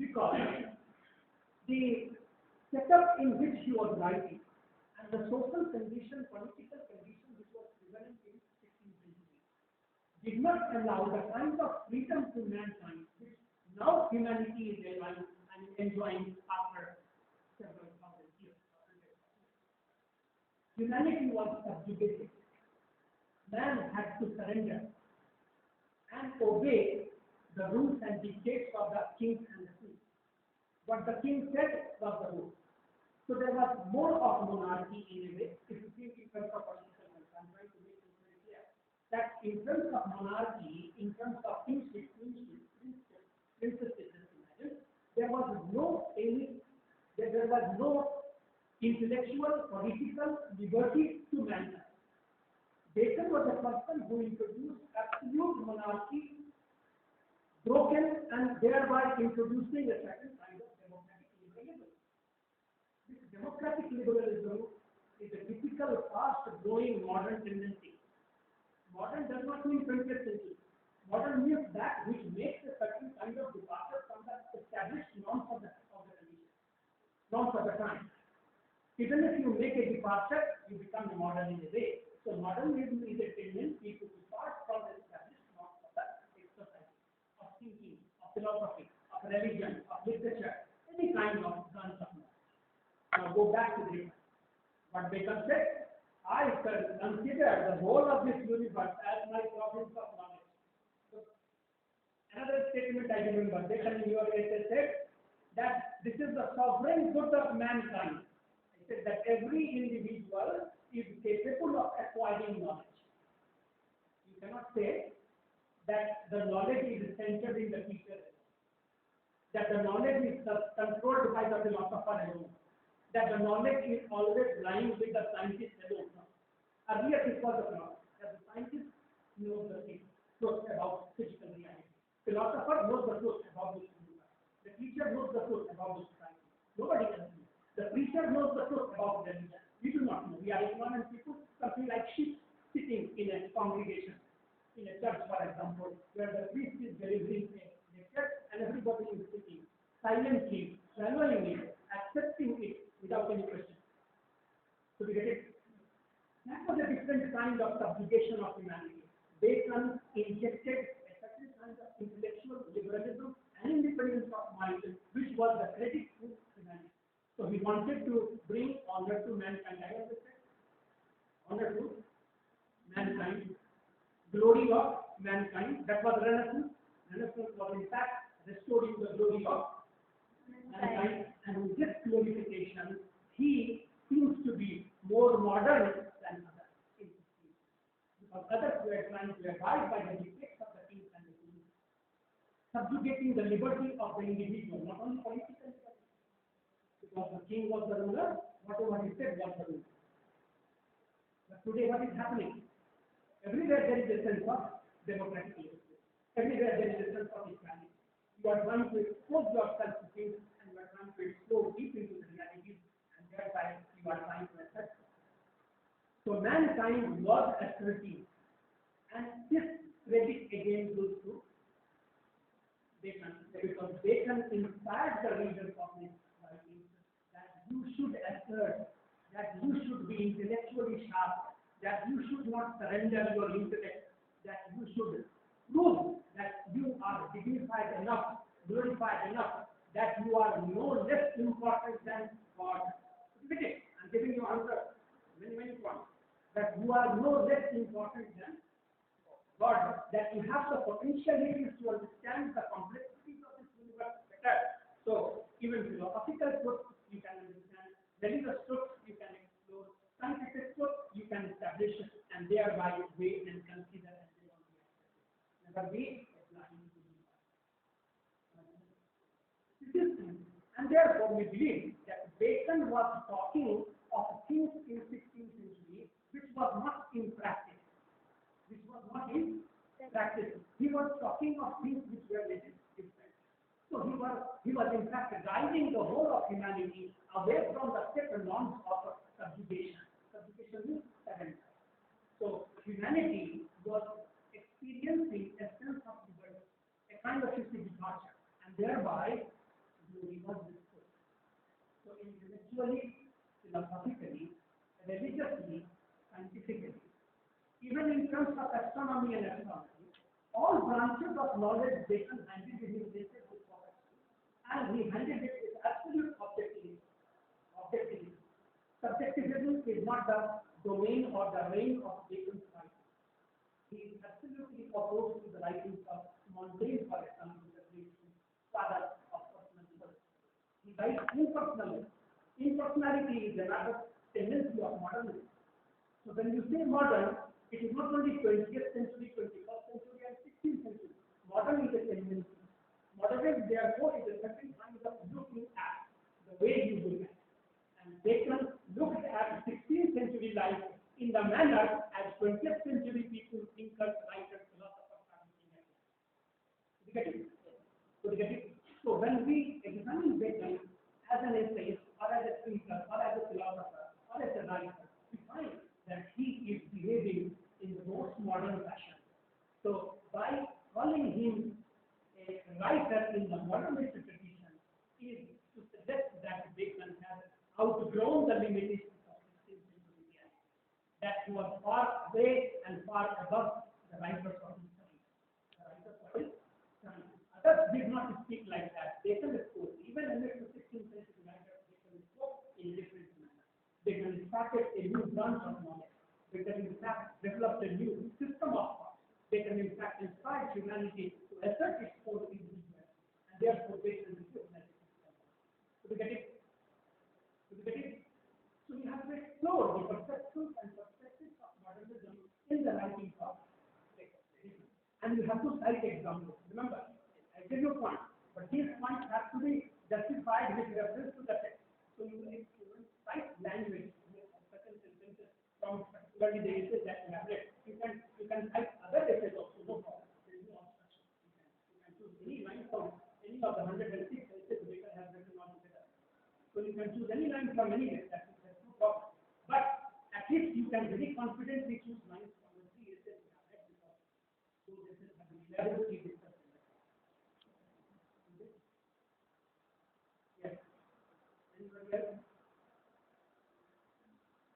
because the setup in which he was writing and the social condition, political condition which was prevalent in 16th century did not allow the kind of freedom to mankind which now humanity is enjoying after several thousand years. Humanity was subjugated. Man had to surrender and obey the rules and dictates of the kings and the queens. What the king said was the rule. So there was more of monarchy in a way, if you think in terms of political culture. I'm trying to make it very clear that in terms of monarchy, in terms of kingship, princesses, imagine, there was no any, there was no intellectual, political liberty to mankind. Bacon was the person who introduced absolute monarchy, broken and thereby introducing a certain kind of democratic liberalism. This democratic liberalism is a typical fast-growing modern tendency. Modern does not mean 20th century. Modern means that which makes a certain kind of departure from the established norms of the condition, norms of the time. Even if you make a departure, you become a modern in a way. So modernism is a tendency to depart from the established norms of the exercise, of thinking, of philosophy, of religion, of literature, any kind of branch of knowledge. Now go back to Bacon. What Bacon said, I consider the whole of this universe as my province of knowledge. So, another statement I remember, Bacon in your essay said that this is the sovereign good of mankind. He said that every individual is capable of acquiring knowledge. You cannot say that the knowledge is centered in the teacher, that the knowledge is controlled by the philosopher alone, that the knowledge is always lying with the scientist alone. Earlier this was the problem, that the scientist knows the truth about physical reality. Philosopher knows the truth about this universe. The teacher knows the truth about the society. Nobody else knows. The preacher knows the truth about religion. We do not know. We are ignorant people, something like sheep sitting in a congregation, in a church, for example, where the priest is delivering a lecture and everybody is sitting silently, swallowing it, accepting it without any question. So we get it? That was a different kind of subjugation of humanity. Bacon injected a certain kind of intellectual liberalism and independence of mind, which was the credit to humanity. So he wanted to bring honor to mankind. I understand? Honor to mankind, glory of mankind. That was Renaissance. Renaissance was in fact restoring the glory of mankind. And with this glorification, he seems to be more modern than others. Because others were trying to abide by the dictates of the kings and the queens, subjugating the liberty of the individual, not only political liberty. Because the king was the ruler, whatever he said was the ruler. But today what is happening? Everywhere there is a sense of democratic liberty. Everywhere there is a sense of equality. You are trying to expose yourself to things and you are trying to explore deep into the realities and thereby you are trying to accept them. So mankind was asserting, and this credit again goes to Bacon, because Bacon inspired the readers of his writings that you should assert, that you should be intellectually sharp, that you should not surrender your intellect, that you should prove that you are dignified enough, glorified enough, that you are no less important than God. I'm giving you answer many points. That you are no less important than God, that you have the potentialities to understand the complexities of this universe better. So even philosophical truths you can understand, religious truths you can explore, scientific truths you can establish, and thereby weigh and consider and they will be accepted. Never be applying to the and therefore we believe that Bacon was talking of things in 16th century which was not in practice. Which was not in practice. He was talking of things which were little different. So he was in fact guiding the whole of humanity away from the set norms of subjugation. Subjugation means surrender. So humanity was experiencing a sense of liberty, a kind of departure, and thereby So we must discuss. So intellectually, philosophically, religiously, scientifically, even in terms of astronomy and astrology, all branches of knowledge Bacon handed in his nature with perfection. And he handed it with absolute objectivity. Objectivity. Subjectivism is not the domain or the reign of Bacon's writing. He is absolutely opposed to the writings of Montaigne, for example, the great father of personal. He writes impersonally. Impersonality is another tendency of modernism. So when you say modern, it is not only 20th century, 21st century, and 16th century. Modern is a tendency. Modernism, therefore, is a certain kind of looking at the way you look at. And Bacon looked at 16th century life in the manner as 20th century people, thinkers, writers, philosophers are looking at it. You get it? So when we examine Bacon as an essayist, or as a thinker, or as a philosopher, or as a writer, we find that he is behaving in the most modern fashion. So by calling him a writer in the modernist tradition is to suggest that Bacon has outgrown the limitations of 16th century reality, that he was far away and far above the writers of his time. The writers of his time. Others did not speak like that. Bacon spoke. Even amidst the 16th century writers, Bacon spoke in a different manner. Bacon started a new branch of knowledge. Bacon in fact developed a new system of thought. Bacon in fact inspired humanity to assert its own individuality. And therefore Bacon is recognized. So we get it? So we have to explore the perceptions and perspectives of modernism in the writing of Bacon. And you have to cite examples. Remember, I give you points, but these points have to be justified with reference to the text. So you cite language, certain sentences from particularly the essays that you have read. You can cite other essays also, no problem. There is no obstruction. You can choose any line from any of the 106 essays Bacon has written all together. So you can choose any line from anywhere. That's no problem. But at least you can very confidently choose lines from the three essays you have read because those essays have been elaborately discussed. Yes. Anybody else?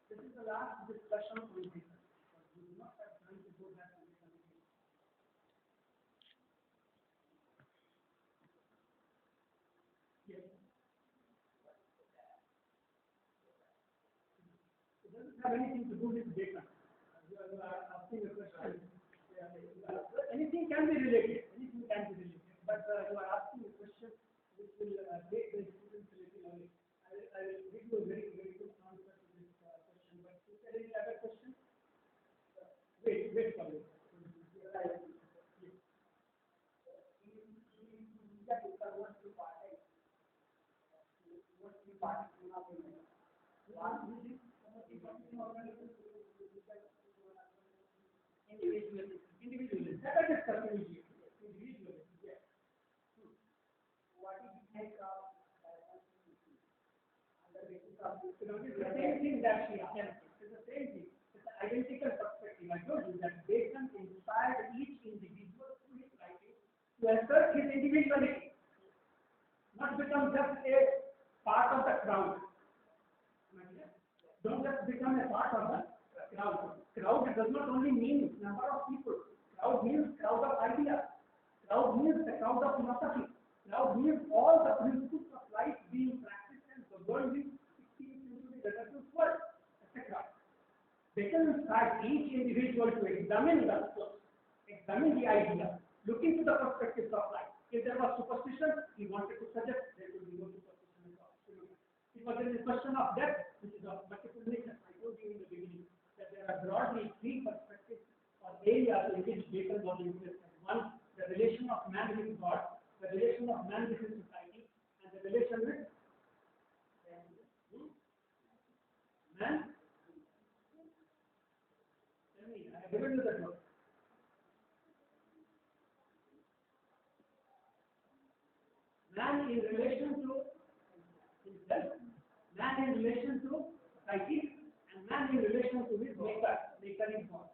This is the last discussion on this. We do not have time to go back to the Yes. It doesn't have anything to do with Bacon. You are asking a question. Anything can be related. Anything can be related. But you are asking a question which will take the students a little away. I will give you a very, very good answer to this question. But is there any other question? Wait for it. Individually. That is individually. Yes. What is the take of it's the same thing that she asked. It's the same thing. It's an identical perspective. I told you that Bacon inspired each individual through his writing to assert his individuality, not become just a part of the crowd. Don't just become a part of the crowd. Crowd does not only mean number of people. Crowd means crowd of ideas. Crowd means the crowd of philosophy. Crowd means all the principles of life being practiced and the world being 16th century Renaissance world. That's a crowd. Bacon inspired each individual to examine the source, examine the idea, look into the perspectives of life. If there was superstition, he wanted to suggest there will be no superstition at all. It was a question of depth, which is of multiple nature. I told you in the beginning that there are broadly three perspectives or areas in which Bacon was interested. One, the relation of man with God, the relation of man with his society, and the relation with man. Tell me, I have given you the word. Man in relation to himself, man in relation to society, and man in relation to his maker is God.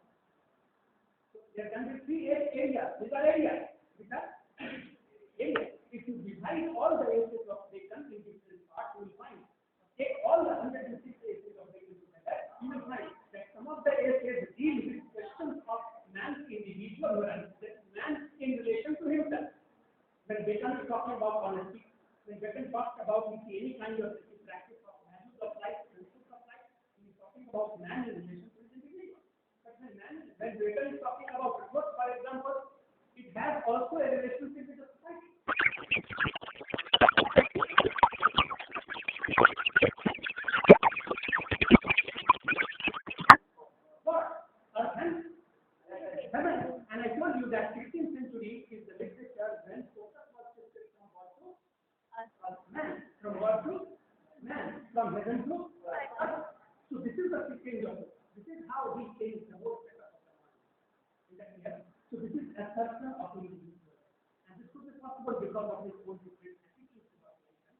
So there can be three areas. These are areas. If you divide all the areas of maker is talking about honesty, when Bacon talks about any kind of practice of values of life, principles of life, he is talking about man in relation to his individual. But when Bacon is talking about truth, for example, it has also a relationship with the society. What? Hence, heaven. And I told you that 16th century is the literature when focus was shifted from what to man, from what to man, from heaven to earth. So this is the change of it. This is how we change the whole setup of the mind. So this is assertion of individual. And this could be possible because of his own different attitudes about life.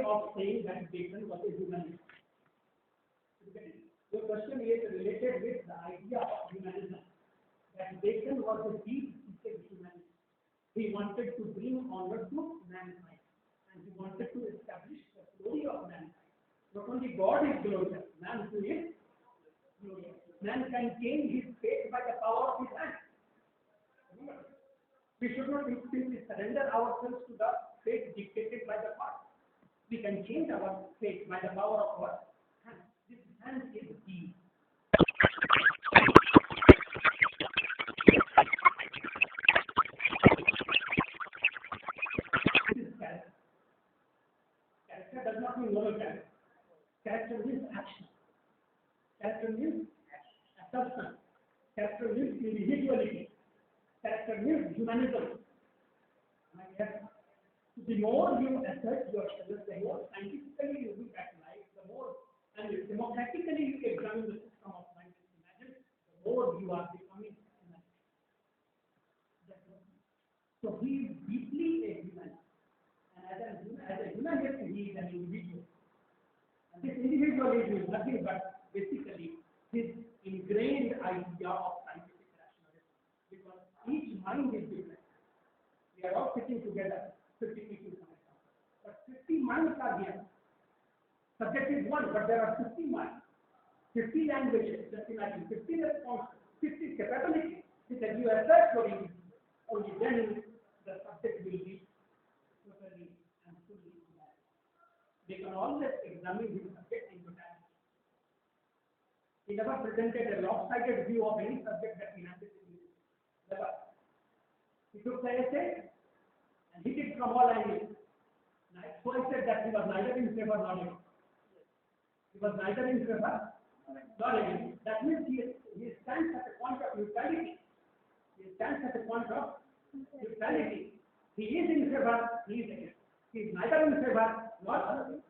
Of saying that Bacon was a humanist. Your question is related with the idea of humanism. That Bacon was a deep-seated humanist. He wanted to bring honor to mankind, and he wanted to establish the glory of mankind. Not only God is glorious, man too is glorious. Man can change his fate by the power of his hand. Remember, we should not simply surrender ourselves to the fate dictated by the God. We can change our fate by the power of our hand. This hand is deep. This is character. Character does not mean moral character. Character means action. Character means substance. Character means individuality. Character means humanism. The more you assert yourself, the more scientifically you look at life, the more and democratically you examine the system of mind and imagine, the more you are becoming human. So he is deeply a human. And as a humanist, he is an individual. And this individual is nothing but basically his ingrained idea of scientific rationalism. Because each mind is different. We are all sitting together. 50 people, but 50 minds are here. Subject is one, but there are 50 minds, 50 languages. Just imagine 50 responses, 50 capabilities. Because you assert your individual, only then the subject will be totally and fully human. They can always examine the subject in totality. He never presented a lopsided view of any subject that he handled in his. Never. He took the essay and hit it from all angles. So I said that he was neither in favor nor against. He was neither in favor nor against. That means he stands at a point of neutrality. He stands at a point of neutrality. He is in favor, he is against. He is neither in favor nor against.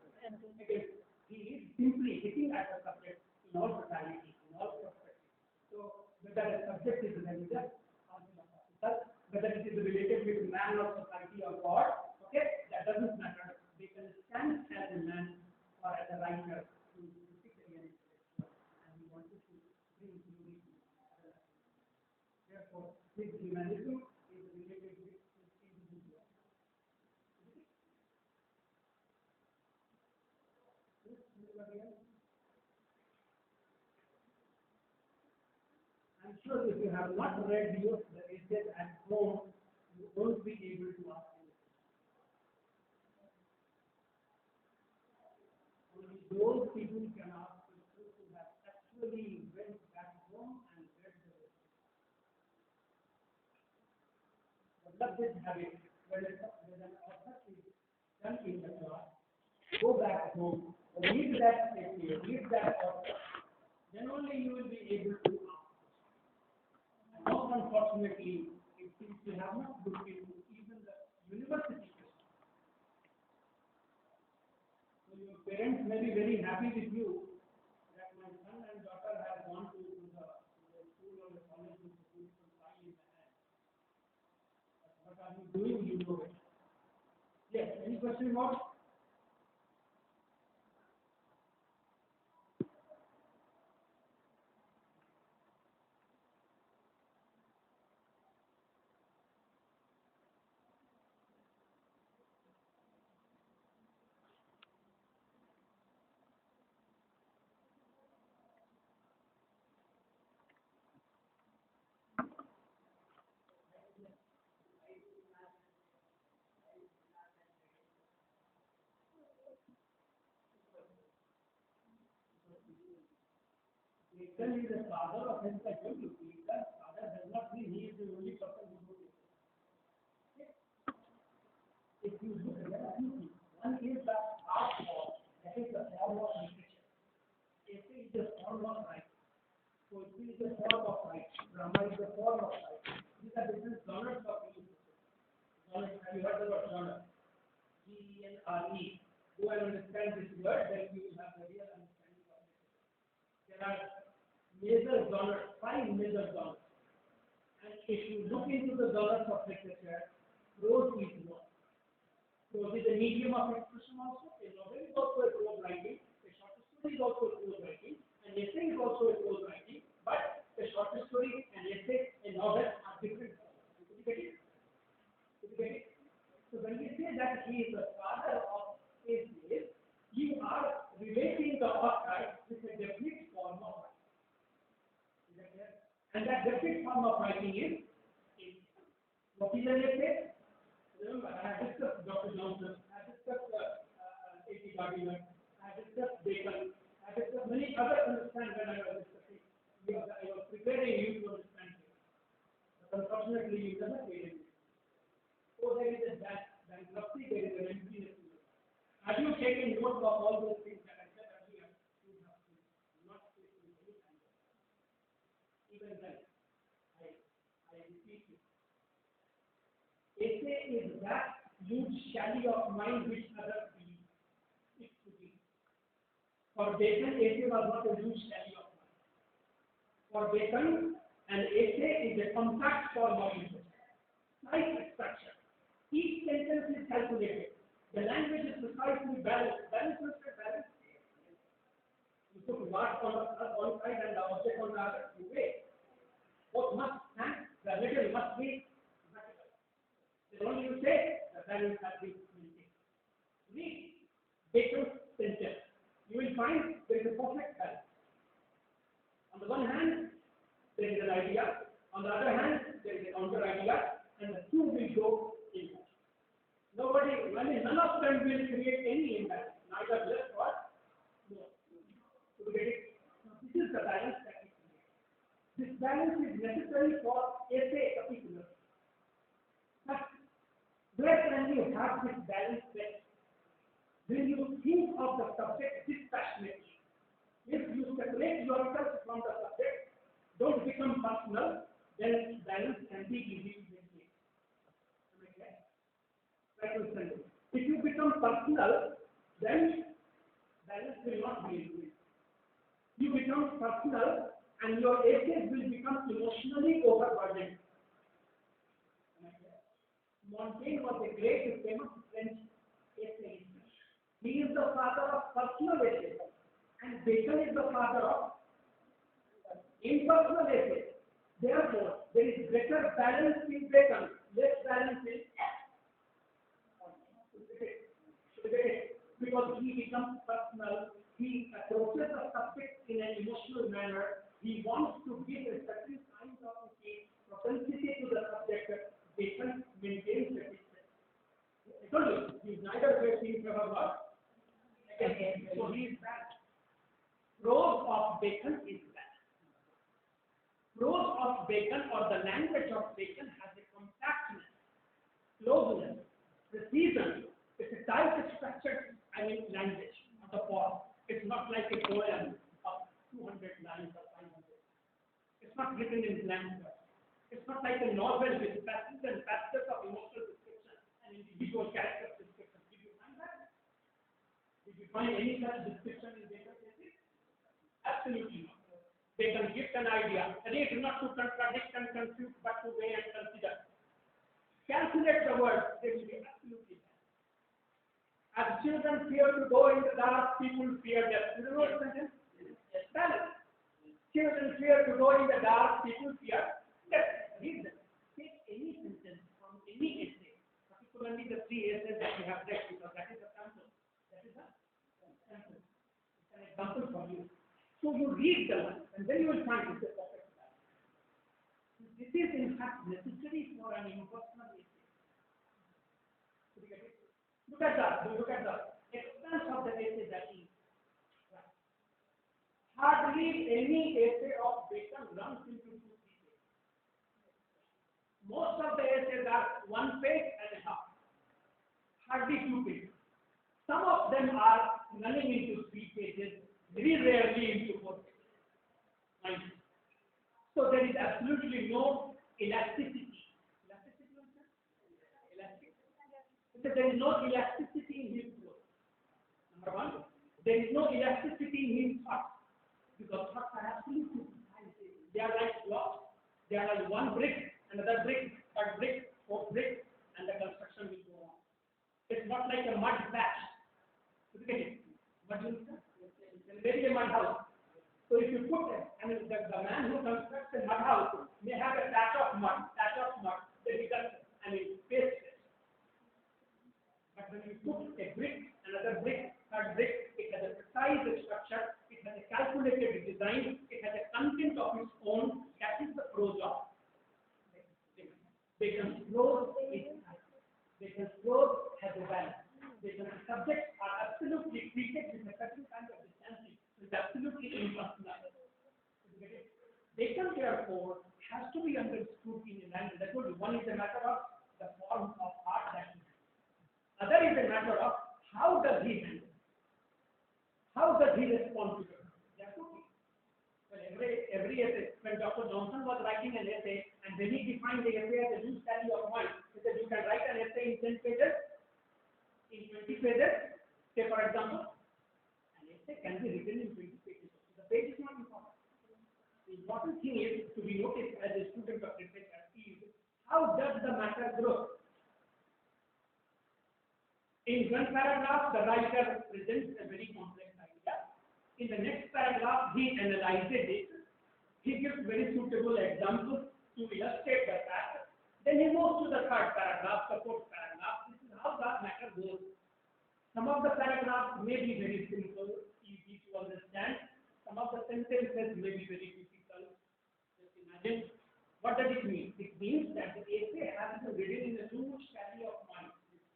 He is simply hitting at the subject in all totality, in all perspectives. So whether a subject is religious or philosophical, whether it is related with man or society or God, okay, that doesn't matter. They can stand as a man or as a writer to critically and intellectual, and we wanted to bring unity to other. Therefore, his humanism is related with his individual. I'm sure if you have not read the essays at home, you won't be able to ask anything. Only those people can ask questions who have actually went back home and read the essays. Develop this habit when an author is done in the class, go back home, read that essay, read that author, then only you will be able to ask. Most unfortunately, it seems we have not looked into even the university question. So your parents may be very happy with you that my son and daughter have gone to the school or the college with the beautiful file in the hand. But what are you doing? You know it. Yes, any question more? Bacon is the father of his country. Bacon's father does not mean he is the only person who knows it. If you look at that, one is the art form, that is the form of literature. Essay is the form of writing. Poetry is the form of writing. Drama is the form of writing. These are different genres of music. Genre, have you heard the word genre? G-E-N-R-E. Go and understand this word, then you will have the real understanding of it. There are major genres, 5 major genres. And if you look into the genres of literature, prose is one. Prose is a medium of expression also. A novel is also a prose writing. A short story is also a prose writing. An essay is also a prose writing. But a short story, an essay, a novel are different. Did you get it? Did you get it? So when we say that he is the father of essays, you are relating the author with a definite form of writing. Is that clear? And that definite form of writing is what is an essay? Remember, I have discussed Dr. Johnson, I have discussed A.T. Gardiner, I have discussed Bacon, I have discussed many others understand when I was discussing. I was preparing you to understand it. But unfortunately, you never made it. So there is a bankruptcy, there is an emptiness. Have you taken note of all those things that I said earlier? You have to not take any time. Even then, I repeat it. Essay is that huge chalet of mind which others believe it to be. For Bacon, essay was not a huge chalet of mind. For Bacon, an essay is a compact form of literature. Nice structure. Each sentence is calculated. The language is precisely balanced. Balance is balance. You put what on one side and the object on the other. You wait. Both must stand. The middle must be vertical. The only you say the balance has been maintained. Read Bacon's sentence. You will find there is a perfect balance. On the one hand, there is an idea. On the other hand, there is a counter idea, and the two will go in. None of them will create any imbalance, neither less or more. So get it? This is the balance that we create. This balance is necessary for essay particularly. But where can you have this balance then? When you think of the subject dispassionately, if you separate yourself from the subject, don't become personal, then balance can be easily maintained. If you become personal, then balance will not be maintained. You become personal, and your essays will become emotionally overburdened. Montaigne was a great famous French essayist. He is the father of personal essays, and Bacon is the father of impersonal essays. Therefore, there is greater balance in Bacon, less balance in because he becomes personal, he approaches the subject in an emotional manner, he wants to give a certain kind of propensity to the subject. Bacon maintains the distance. I told you, he is neither great in favor what? So he is bad. Prose of Bacon is bad. Prose of Bacon or the language of Bacon has a compactness, closeness, precision. It's a tight structured language of the form. It's not like a poem of 200 lines or 500. It's not written in blank verse. It's not like a novel with passages and passages of emotional description and individual character description. Did you find that? Did you find any such description in Bacon's essays? Absolutely not. Bacon gives an idea. Read not to contradict and confuse, but to weigh and consider. Calculate the words. They will be absolutely. As children fear to go in the dark, people fear death. You know what sentence? Yes. Balance. Children fear to go in the dark, people fear death. Read them. Take any sentence from any essay, particularly the 3 essays that we have read, because that is a sample. That is a sample. It's an example for you. So you read them, and then you will find it's a perfect balance. This is in fact necessary for an impersonal essay. Look at the expanse of the essay that is. hardly any essay of Bacon runs into 2-3 pages. Most of the essays are 1 page and a half, hardly 2 pages. Some of them are running into 3 pages, very rarely into 4 pages. So there is absolutely no elasticity. So there is no elasticity in his growth. Number one, there is no elasticity in his thoughts, because thoughts are absolutely precise. They are like blocks. They are like one brick, another brick, third brick, fourth brick, and the construction will go on. It's not like a mud patch. Look at it. Mud is a mud house. So if you put it, I mean, the man who constructs a mud house may have a patch of mud, then he does, paste it. But when you put a brick, another brick, third brick, it has a precise structure, it has a calculated design, it has a content of its own. That is the prose of Bacon's prose is Bacon's prose has a balance. Bacon's subjects are absolutely treated with a certain kind of distancing. It's absolutely impersonal. Bacon, therefore, has to be understood in a language. I told you, one is a matter of the form of art that he has. Other is a matter of how does he handle, how does he respond to it. Well, every essay, when Dr. Johnson was writing an essay, and when he defined the essay as a loose tally of mind, he said you can write an essay in 10 pages, in 20 pages. Say, for example, an essay can be written in 20 pages. The page is not important. The important thing is to be noticed as a student of literature is how does the matter grow. In one paragraph, the writer presents a very complex idea. In the next paragraph, he analyzes it. He gives very suitable examples to illustrate the fact. Then he moves to the third paragraph, the fourth paragraph. This is how that matter goes. Some of the paragraphs may be very simple, easy to understand. Some of the sentences may be very difficult. Just imagine. What does it mean? It means that the essay has to be written in a huge tally of mind.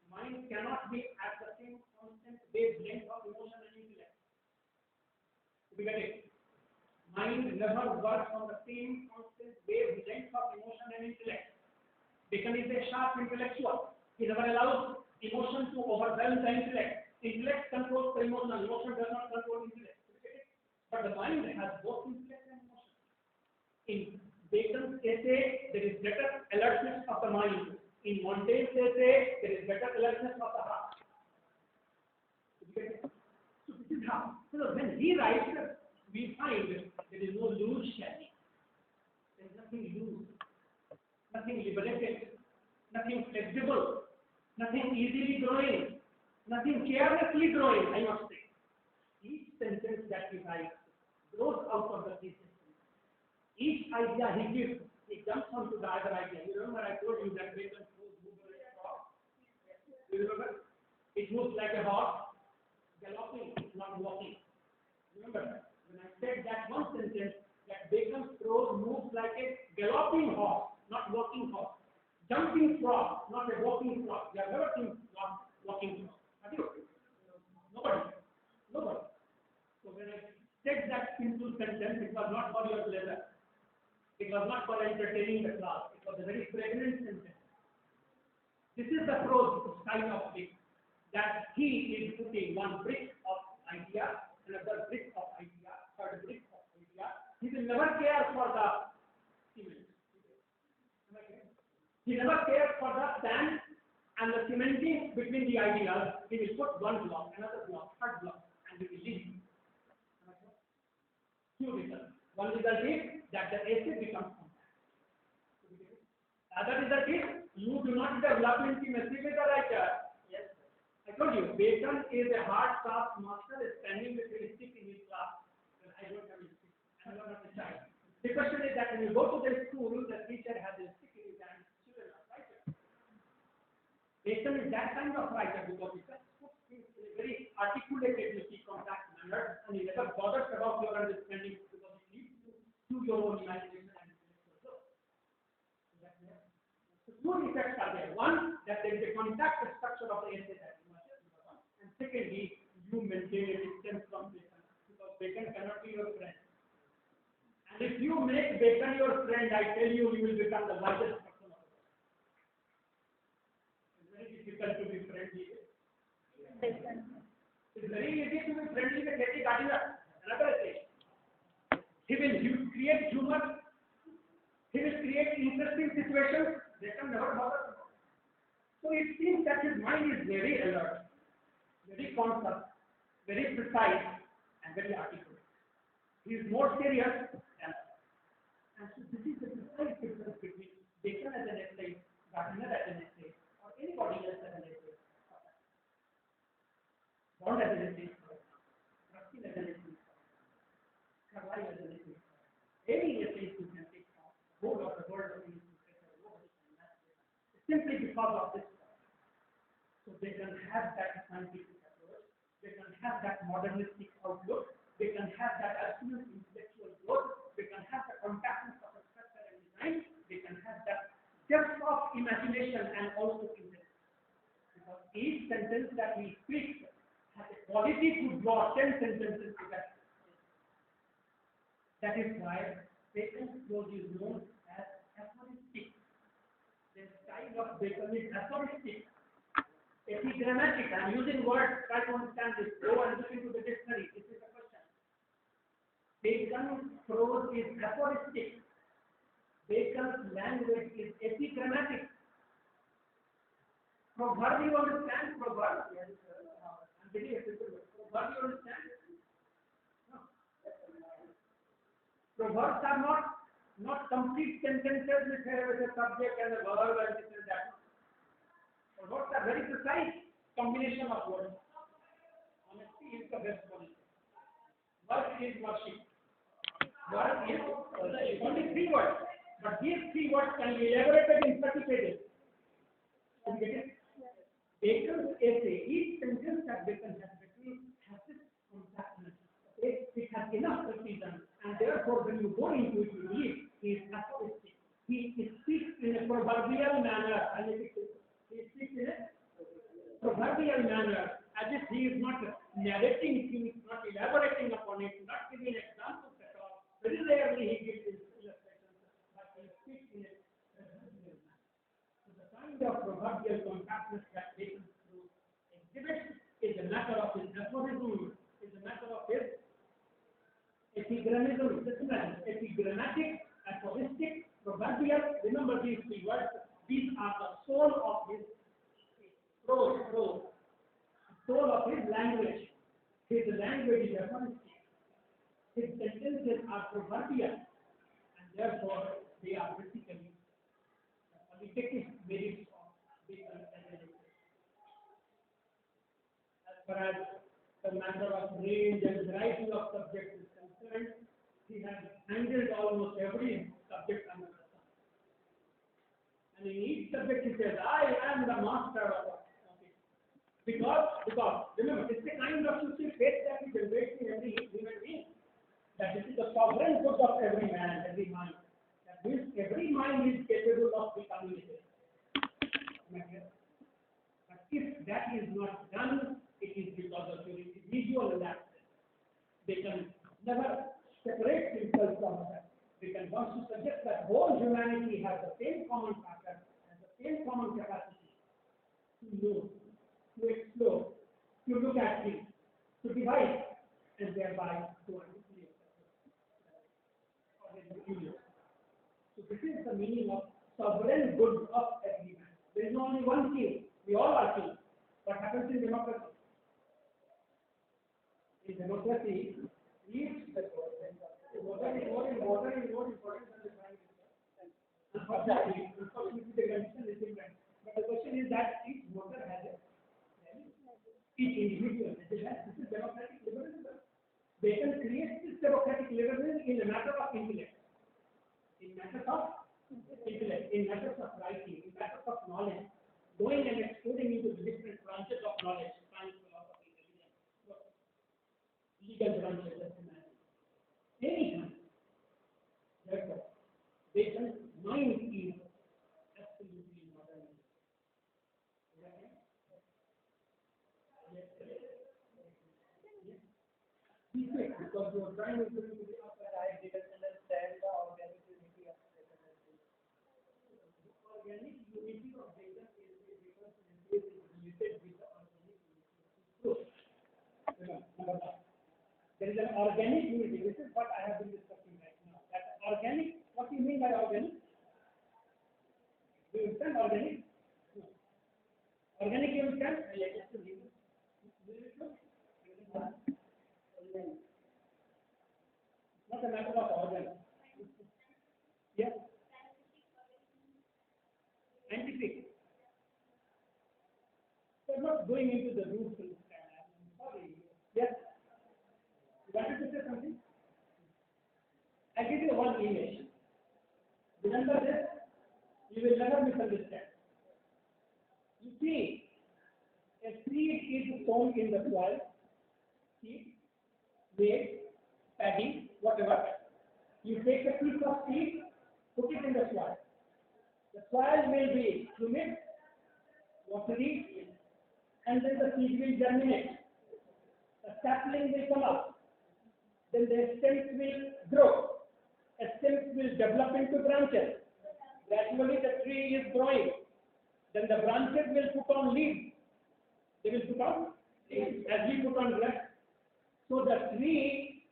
Mind cannot be at the same constant wavelength of emotion and intellect. You get it? Mind never works on the same constant wavelength of emotion and intellect. Bacon is a sharp intellectual. He never allows emotion to overwhelm the intellect. Intellect controls the emotion. Emotion does not control intellect. You get it? But the mind has both intellect and emotion. In Bacon's essay, there is better alertness of the mind. In Montaigne's essay, there is better alertness of the heart. So this is how. So when he writes, we find there is no loose tally. There is nothing loose, nothing liberated, nothing flexible, nothing easily growing, nothing carelessly growing, I must say. Each sentence that he writes grows out of the thesis. Each idea he gives, he jumps onto the other idea. You remember I told you that Bacon moves like a horse. You remember? It moves like a horse, galloping, not walking. Remember, when I said that one sentence, that Bacon's prose moves like a galloping horse, not walking horse. Jumping frog, not a walking frog. You have never seen walking frog. Have you? Nobody. Nobody. So when I said that simple sentence, it was not for your pleasure. It was not for entertaining the class. It was a very pregnant sentence. This is the prose style of it. That he is putting one brick of idea, another brick of idea, third brick of idea. He will never care for the cement. He never cares for the sand and the cementing between the ideas. He will put one block, another block, third block, and he will leave. Two results. One result is that the essay becomes compact. The other result is you do not develop intimacy with the writer. Yes. I told you, Bacon is a hard task master standing with a stick in his class. Well, I don't have a stick. I'm not a child. The question is that when you go to the school, the teacher has a stick in his hand. Children are writers. Bacon is that kind of writer because he just puts things in a very articulated, compact manner, and he never bothers about your understanding. To your own imagination and intellectual growth. So two effects are there. One, that there is a contact structure of the essay that you must have. And secondly, you maintain a distance from Bacon because Bacon cannot be your friend. And if you make Bacon your friend, I tell you, you will become the wisest person of the world. It's very difficult to be friendly with Bacon. It's very easy to be friendly with Lady Gardiner. Another thing. He will create humor. He will create interesting situations. Bacon never bothers. So it seems that his mind is very alert, very conscious, very precise, and very articulate. He is more serious than others. And so this is the precise difference between Bacon as an essay, Gardiner as an essay, or anybody else as an essay. Bond as an essay, Ruskin as an essay, Carlyle as an essay. Any essay you can take from the whole of the world of the newspaper, simply because of this. So they can have that scientific approach, they can have that modernistic outlook, they can have that absolute intellectual growth, they can have the compactness of a structure and design, they can have that depth of imagination and also intellect. Because each sentence that we speak has a quality to draw 10 sentences together. That is why Bacon's prose is known as aphoristic. The style of Bacon is aphoristic. Epigrammatic. I am using words, try to understand this. Go and look into the dictionary. This is the question. Bacon's prose is aphoristic. Bacon's language is epigrammatic. Proverb, you understand? Proverb? Yes, sir. I'm very simple. Proverb, you understand? No. Proverbs are not complete sentences with a subject and a verb and this and that. Proverbs are very precise combination of words. Honesty is the best policy. Work is worship. Work is only 3 words. But these 3 words can be elaborated in 30 pages. You get it? Bacon's essay, each sentence that Bacon has written has this compactness. It has enough precision, and therefore when you go into it, you read, he is aphoristic. He speaks in a proverbial manner, and he speaks in a proverbial manner, as if he is not narrating things, not elaborating upon it, not giving examples at all. Very rarely he gives illustrations, but he speaks in a proverbial manner. So the kind of proverbial compactness that Bacon exhibits is a matter of his aphorism, is a matter of his epigrammism, epigrammatic, aphoristic, proverbial. Remember these 3 words. These are the soul of his prose, soul of his language. His language is aphoristic. His sentences are proverbial, and therefore they are basically qualitative merits of Bacon as an essay. As far as the matter of range and variety of subjects is concerned, he has handled almost every subject under the sun. And in each subject he says, I am the master of it. Because, remember, it's the kind of faith that we generate in every human being. That this is the sovereign good of every man, every mind. That means every mind is capable of becoming it. But if that is not done, it is because of your individual lapses. They can never separate himself from others. They can want to suggest that whole humanity has the same common factor, has the same common capacity to know, to explore, to look at things, to divide, and thereby to articulate. So this is the meaning of sovereign good of every man. There is only one king. We all are kings. What happens in democracy? In democracy, each voter is more important than the prime minister. Unfortunately, the condition is different. But the question is that each voter has a each individual. This is democratic liberalism. Bacon creates this democratic liberalism in a matter of intellect. In matters of intellect, in matters of writing, in matters of knowledge, going and exploring into the different branches of knowledge, science, philosophy, religion, legal branches, just imagine. Anything. Therefore, Bacon's mind is absolutely modern. Be quick, because your time is going to be up and I didn't understand Organic unit can not a matter of organ. Yes. Scientific. So I'm not going into the roots. I'm sorry. Yes. You wanted to say something? I give you one image. Remember this? You will never misunderstand. You see, a seed is sown in the soil, seed, maize, paddy, whatever. You take a piece of seed, put it in the soil. The soil will be humid, watery, and then the seed will germinate. A sapling will come up. Then the stems will grow. A stems will develop into branches. Gradually the tree is growing. Then the branches will put on leaves. They will put on leaves as we put on grass. So the tree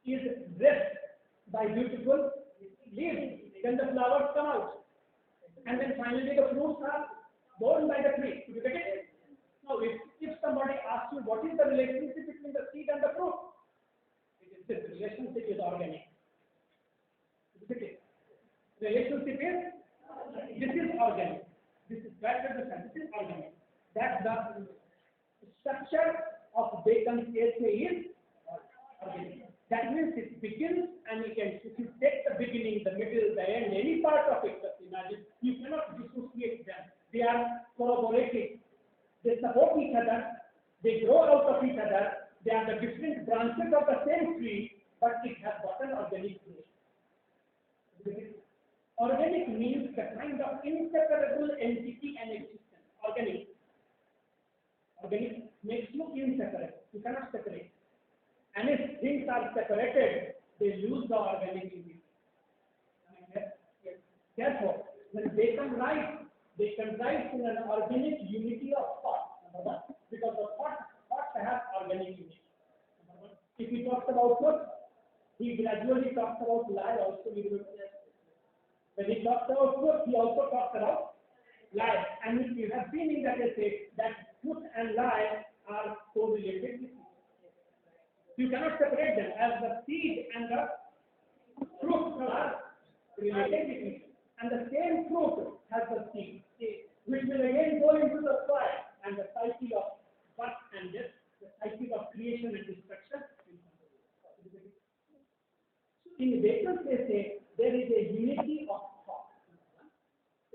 is dressed by beautiful leaves. Then the flowers come out. And then finally the fruits are born by the tree. You get it? Now if somebody asks you what is the relationship between the seed and the fruit, it is this relationship is organic. You get it? Relationship is this is organic. This is better than this is organic. That's the structure of Bacon's essay is organic. That means it begins and it ends. If you take the beginning, the middle, the end, any part of it, just imagine, you cannot dissociate them. They are corroborated. They support each other. They grow out of each other. They are the different branches of the same tree, but it has got an organic growth. Organic means the kind of inseparable entity and existence. Organic. Organic makes you inseparable. You cannot separate. And if things are separated, they lose the organic unity. Therefore, when Bacon writes in an organic unity of thought, number one, because the thought have organic unity. Number one. If he talks about truth, he gradually talks about lie also. When he talks about truth, he also talks about lie. And if you have seen in that essay that truth and lie are correlated. You cannot separate them as the seed and the fruit are related with each other. And the same fruit has the seed, which will again go into the soil, and the cycle of birth and death, the cycle of creation and destruction. In Bacon's essay, there is a unity of thought.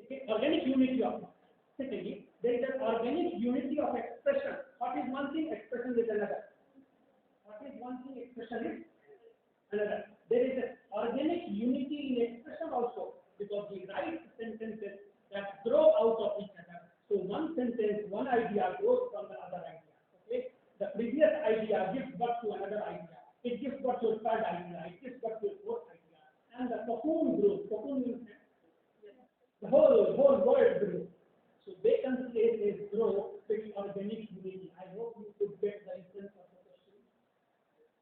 Okay? Organic unity of thought. Secondly, there is an organic unity of expression. What is one thing? Expression is another. What is one thing? Expression is another. There is an organic unity in expression also, because he writes sentences that grow out of each other. So one sentence, one idea grows from the other idea. Okay? The previous idea gives birth to another idea. It gives birth to a third idea. It gives birth to a fourth idea. And the cocoon grows. Cocoon means the whole world grows. So Bacon's essays grow with organic unity. I hope you could get the essence of the question.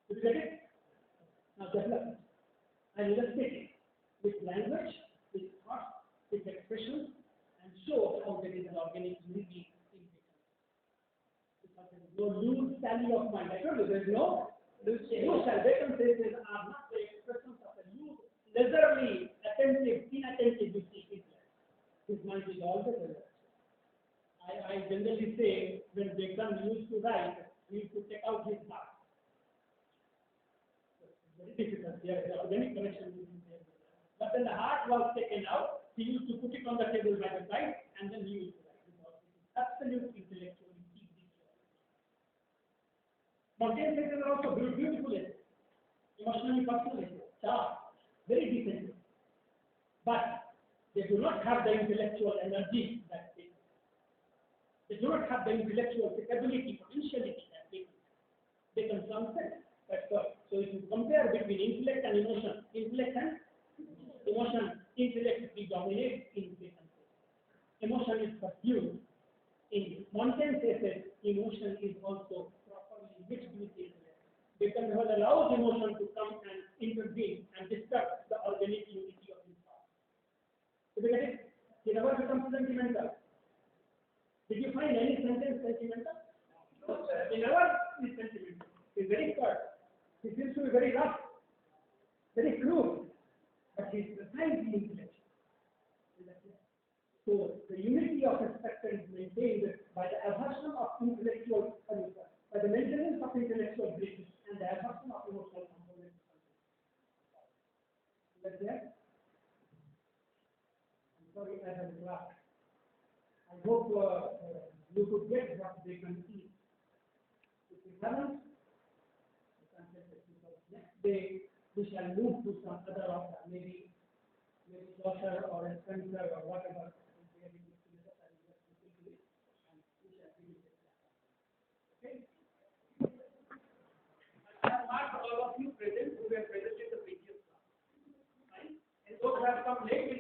Did you get it? Now develop it and illustrate it with language, with thought, with expressions, and show how there is an organic unity in Bacon. Because there is no loose tally of mind. I told you there is no loose tally. Bacon's essays are not the expressions of a loose, leisurely, attentive, inattentive with his mind is always alert. I generally say when Bacon used to write, he used to take out his heart. Very difficult. There is organic connection between them. But when the heart was taken out, he used to put it on the table by the side, and then he used to write. Because it is absolute intellectual. Montaigne essays are also beautiful essays, emotionally personal essays, sharp, very decent. But they do not have the intellectual energy that they do. They do not have the intellectual capability, potentiality that they do. They can transcend. That's why. So if you compare between intellect and emotion intellect predominates in Bacon's essays. Emotion is subdued. In Montaigne's essays, emotion is also properly mixed with intellect. Bacon never allows emotion to come and intervene and disturb the organic unity of his thought. So you get it? He never becomes sentimental. Did you find any seems to be very rough, very crude, but he's precisely intellectual. So the unity of the spectrum is maintained by the aversion of intellectual, by the maintenance of intellectual bridges and the aversion of emotional components. Is that clear? I'm sorry, I have laughed. I hope you could get what they can see. If you haven't, next day we shall move to some other author, maybe Chaucer or Spencer or whatever. I have marked all of you present who were present in the previous class. Right? And those who have come late